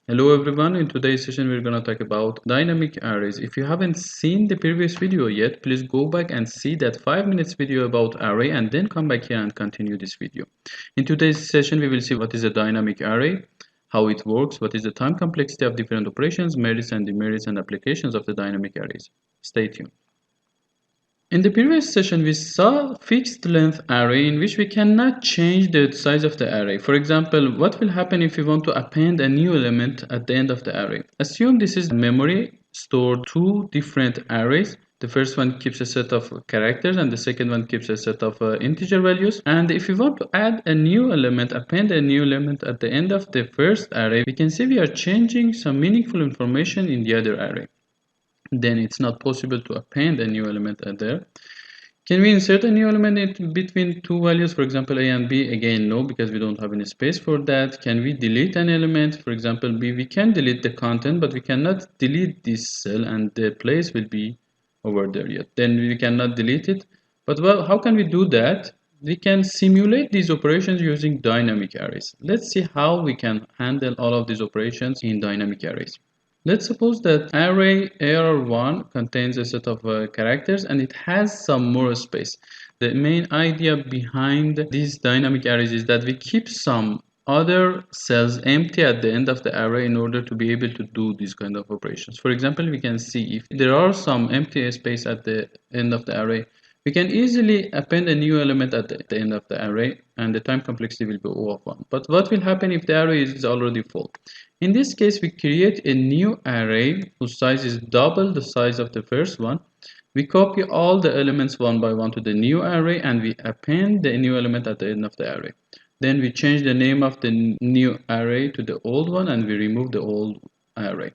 Hello everyone, in today's session we're going to talk about dynamic arrays. If you haven't seen the previous video yet, please go back and see that 5 minutes video about array and then come back here and continue this video. In today's session we will see what is a dynamic array, how it works, what is the time complexity of different operations, merits and demerits and applications of the dynamic arrays. Stay tuned. In the previous session, we saw fixed length array in which we cannot change the size of the array. For example, what will happen if we want to append a new element at the end of the array? Assume this is memory stored two different arrays. The first one keeps a set of characters and the second one keeps a set of integer values. And if we want to add a new element, append a new element at the end of the first array, we can see we are changing some meaningful information in the other array. Then it's not possible to append a new element there. Can we insert a new element in between two values, for example a and b? Again, no, because we don't have any space for that. Can we delete an element, for example b? We can delete the content, but we cannot delete this cell and the place will be over there yet. Then we cannot delete it. But well, how can we do that? We can simulate these operations using dynamic arrays. Let's see how we can handle all of these operations in dynamic arrays. Let's suppose that array AR1 contains a set of characters and it has some more space. The main idea behind these dynamic arrays is that we keep some other cells empty at the end of the array in order to be able to do these kind of operations. For example, we can see if there are some empty space at the end of the array, we can easily append a new element at the end of the array and the time complexity will be O of 1. But what will happen if the array is already full? In this case, we create a new array whose size is double the size of the first one. We copy all the elements one by one to the new array and we append the new element at the end of the array. Then we change the name of the new array to the old one and we remove the old array.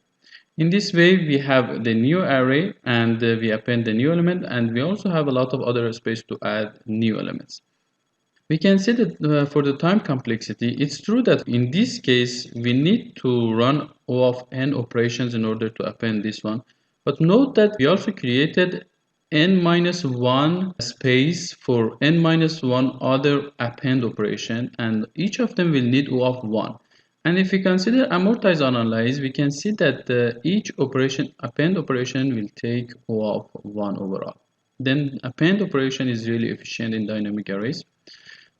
In this way, we have the new array and we append the new element, and we also have a lot of other space to add new elements. We can see that for the time complexity, it's true that in this case, we need to run O of n operations in order to append this one. But note that we also created n-1 space for n-1 other append operation, and each of them will need O of 1. And if we consider amortize analyze, we can see that each operation, append operation, will take O of 1 overall. Then append operation is really efficient in dynamic arrays.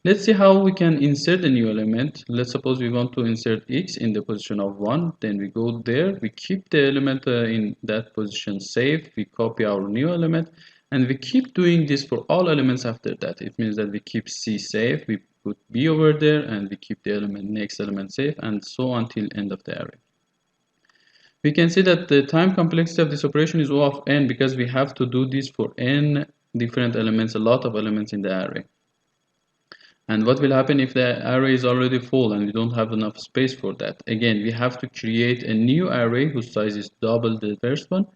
Let's see how we can insert a new element. Let's suppose we want to insert x in the position of 1. Then we go there, we keep the element in that position safe, we copy our new element, and we keep doing this for all elements after that. It means that we keep c safe, we put b over there, and we keep the next element safe, and so until end of the array. We can see that the time complexity of this operation is O of n because we have to do this for n different elements, a lot of elements in the array. And what will happen if the array is already full and we don't have enough space for that? Again, we have to create a new array whose size is double the first one.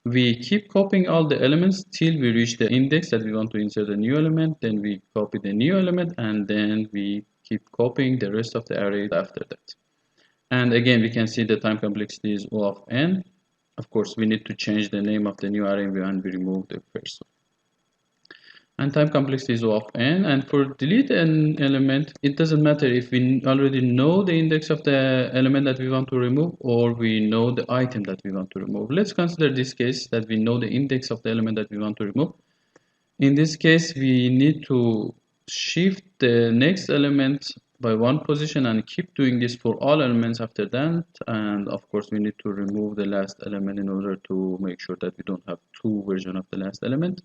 We keep copying all the elements till we reach the index that we want to insert a new element. Then we copy the new element and then we keep copying the rest of the array after that. And again, we can see the time complexity is O of n. Of course, we need to change the name of the new array and we remove the first one. And time complexity is O of n, and for delete an element, it doesn't matter if we already know the index of the element that we want to remove or we know the item that we want to remove. Let's consider this case that we know the index of the element that we want to remove. In this case, we need to shift the next element by one position and keep doing this for all elements after that. And of course, we need to remove the last element in order to make sure that we don't have two versions of the last element.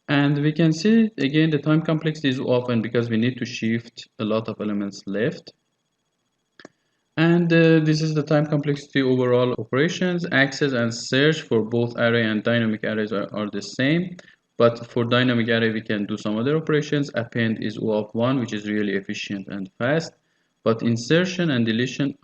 And we can see again the time complexity is often because we need to shift a lot of elements left. And this is the time complexity overall operations. Access and search for both array and dynamic arrays are the same. But for dynamic array, we can do some other operations. Append is O of 1, which is really efficient and fast. But insertion and deletion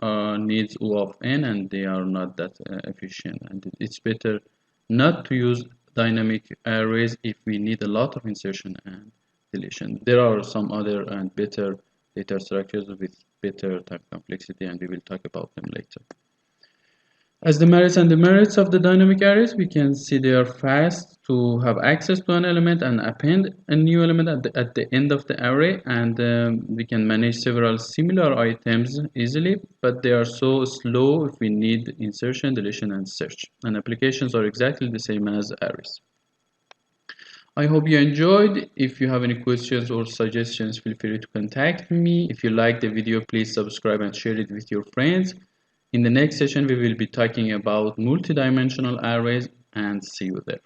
needs O of n, and they are not that efficient. And it's better not to use dynamic arrays if we need a lot of insertion and deletion. There are some other and better data structures with better time complexity, and we will talk about them later. As the merits and demerits of the dynamic arrays, we can see they are fast to have access to an element and append a new element at the end of the array, and we can manage several similar items easily, but they are so slow if we need insertion, deletion, and search. And applications are exactly the same as arrays. I hope you enjoyed. If you have any questions or suggestions, feel free to contact me. If you like the video, please subscribe and share it with your friends. In the next session, we will be talking about multidimensional arrays, and see you there.